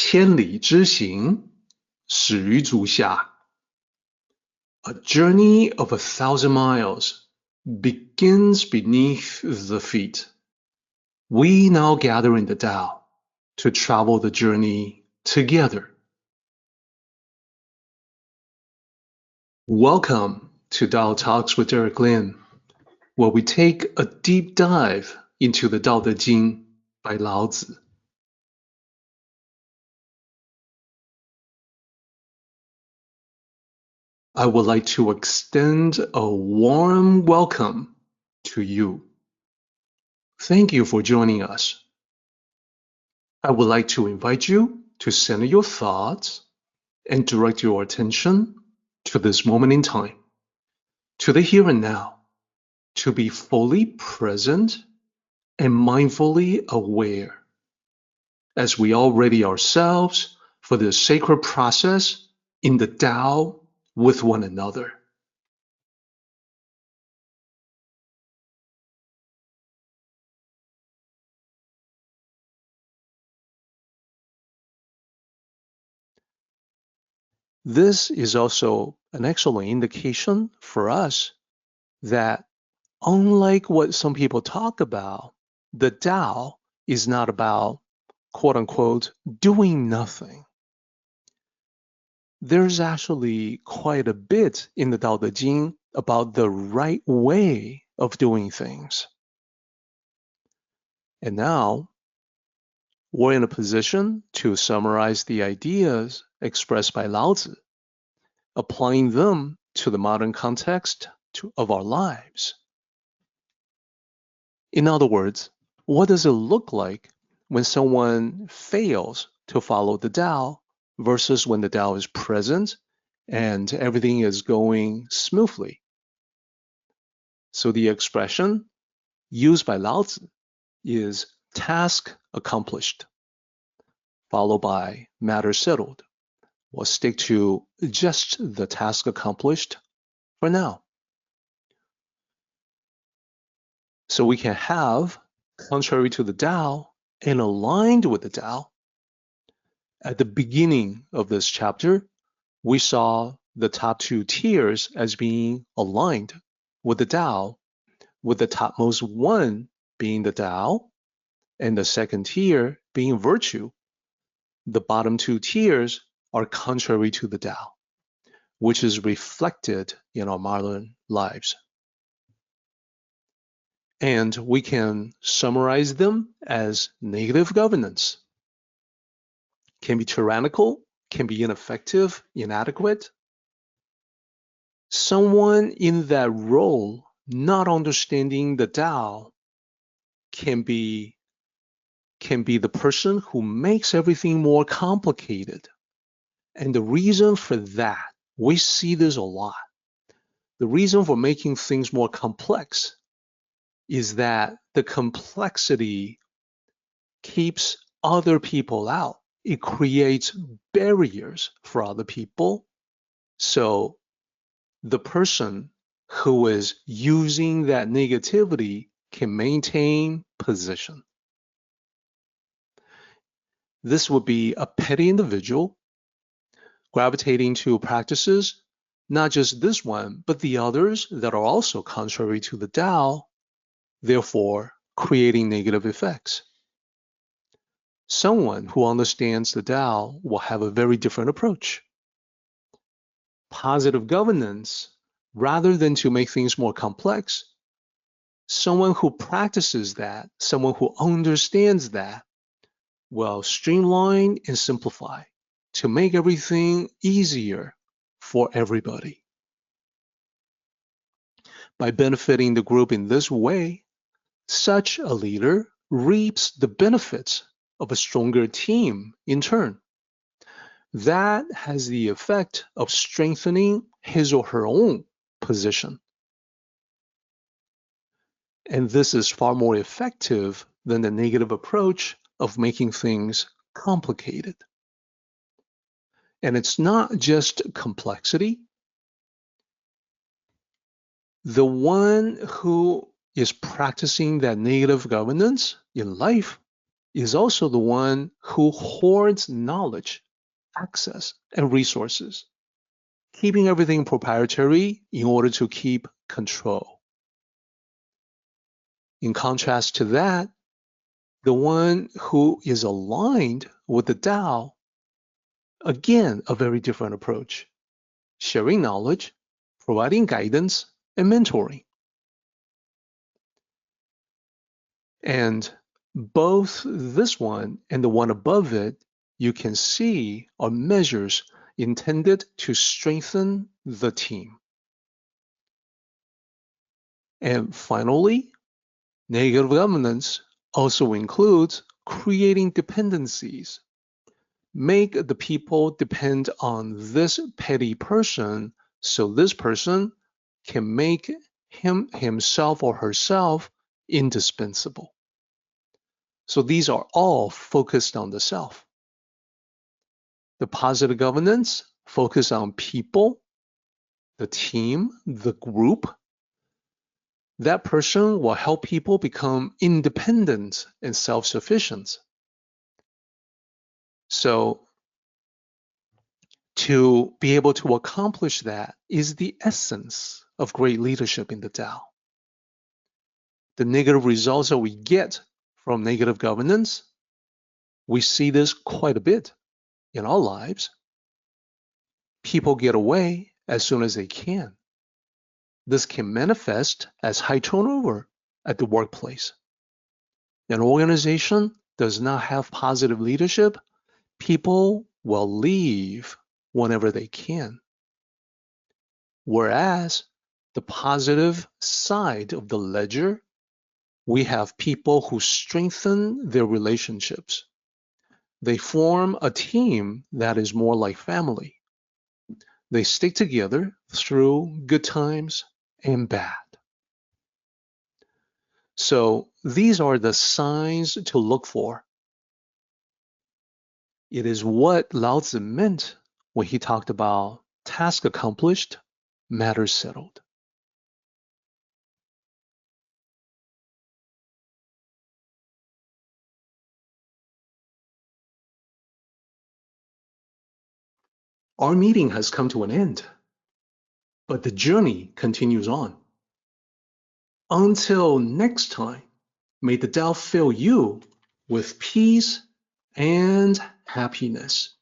千里之行，始于足下. A journey of 1,000 miles begins beneath the feet. We now gather in the Tao to travel the journey together. Welcome to Tao Talks with Derek Lin, where we take a deep dive into the Tao Te Ching by Lao Tzu. I would like to extend a warm welcome to you. Thank you for joining us. I would like to invite you to center your thoughts and direct your attention to this moment in time, to the here and now, to be fully present and mindfully aware as we all ready ourselves for this sacred process in the Tao with one another. This is also an excellent indication for us that unlike what some people talk about, the Tao is not about, quote unquote, doing nothing. There's actually quite a bit in the Tao Te Ching about the right way of doing things. And now, we're in a position to summarize the ideas expressed by Lao Tzu, applying them to the modern context of our lives. In other words, what does it look like when someone fails to follow the Tao versus when the Tao is present and everything is going smoothly? So the expression used by Lao Tzu is task accomplished, followed by matter settled. We'll stick to just the task accomplished for now. So we can have, contrary to the Tao and aligned with the Tao. At the beginning of this chapter, we saw the top two tiers as being aligned with the Tao, with the topmost one being the Tao, and the second tier being virtue. The bottom two tiers are contrary to the Tao, which is reflected in our modern lives. And we can summarize them as negative governance. Can be tyrannical, can be ineffective, inadequate. Someone in that role not understanding the Tao can be the person who makes everything more complicated. And the reason for that, we see this a lot. The reason for making things more complex is that the complexity keeps other people out. It creates barriers for other people. So the person who is using that negativity can maintain position. This would be a petty individual gravitating to practices, not just this one, but the others that are also contrary to the Tao, therefore creating negative effects. Someone who understands the Tao will have a very different approach. Positive governance, rather than to make things more complex, someone who practices that, someone who understands that, will streamline and simplify to make everything easier for everybody. By benefiting the group in this way, such a leader reaps the benefits of a stronger team in turn. That has the effect of strengthening his or her own position. And this is far more effective than the negative approach of making things complicated. And it's not just complexity. The one who is practicing that negative governance in life is also the one who hoards knowledge, access, and resources, keeping everything proprietary in order to keep control. In contrast to that, the one who is aligned with the Tao, again, a very different approach, sharing knowledge, providing guidance, and mentoring. And both this one and the one above it, you can see are measures intended to strengthen the team. And finally, negative governance also includes creating dependencies. Make the people depend on this petty person so this person can make himself or herself indispensable. So these are all focused on the self. The positive governance focus on people, the team, the group. That person will help people become independent and self-sufficient. So to be able to accomplish that is the essence of great leadership in the Tao. The negative results that we get from negative governance, we see this quite a bit in our lives. People get away as soon as they can. This can manifest as high turnover at the workplace. An organization does not have positive leadership, people will leave whenever they can. Whereas the positive side of the ledger, we have people who strengthen their relationships. They form a team that is more like family. They stick together through good times and bad. So these are the signs to look for. It is what Lao Tzu meant when he talked about task accomplished, matters settled. Our meeting has come to an end, but the journey continues on. Until next time, may the Tao fill you with peace and happiness.